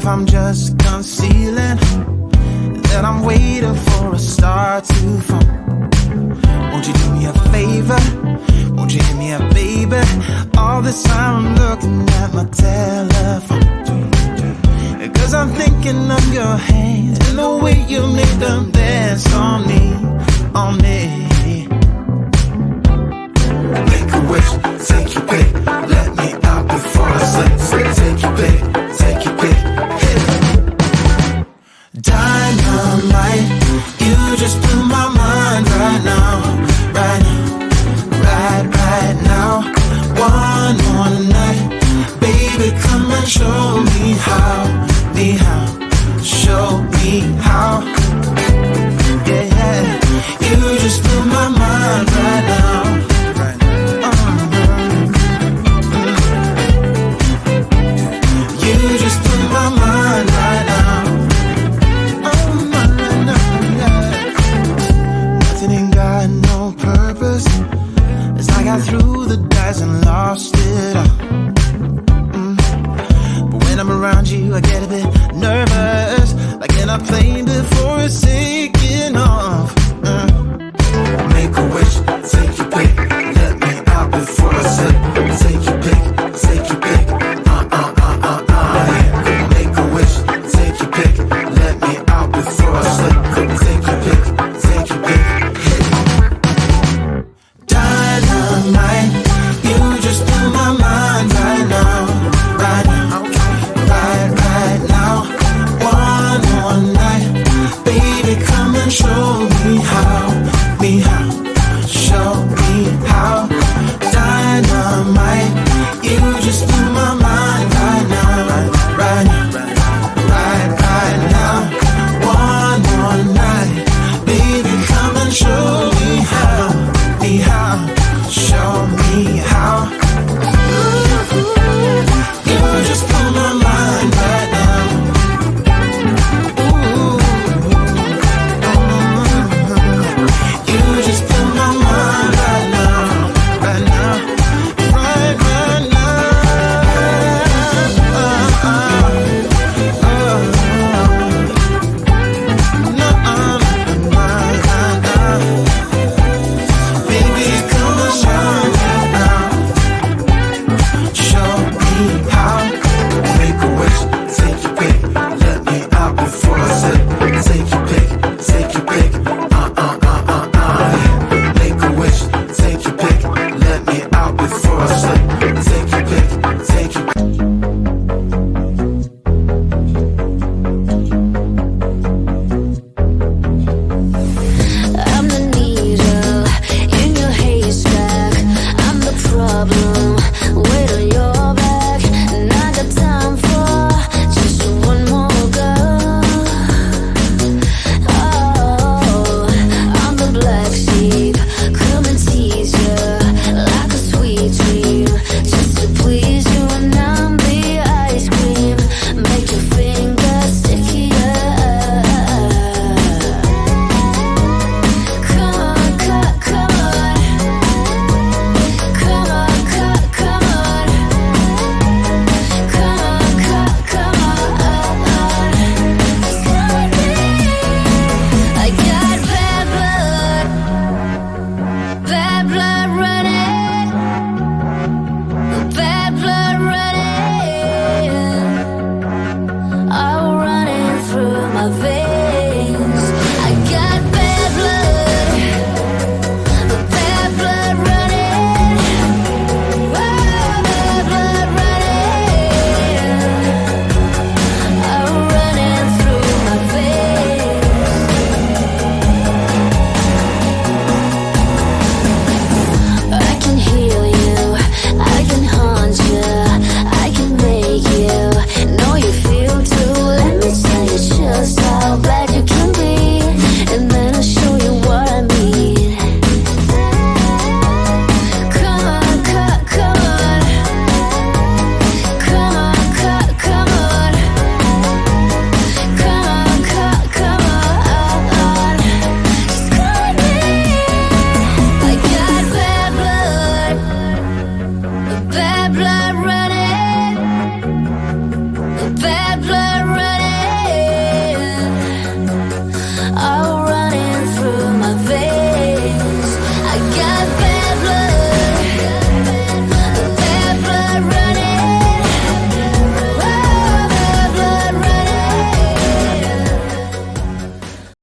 if I'm just concealing that I'm waiting for a star to fall? Won't you do me a favor? Won't you hear me up, baby? All this time I'm looking at my telephone, 'cause I'm thinking of your hands and the way you make them dance on me, on me. Make a wish, take your pick, let me out before I slip. Take your pick, take your pick, hit it. Dynamite, you just blew my mind right now, right now, right now. One more night, baby, come and show me how, show me how. Yeah, yeah, you just blew my mind right now. You just blew my mind right now. Nothing ain't got no purpose. It's like I threw the dice and lost it all. But when I'm around you, I get a bit nervous, like in a plane before it's taking off. Make a wish,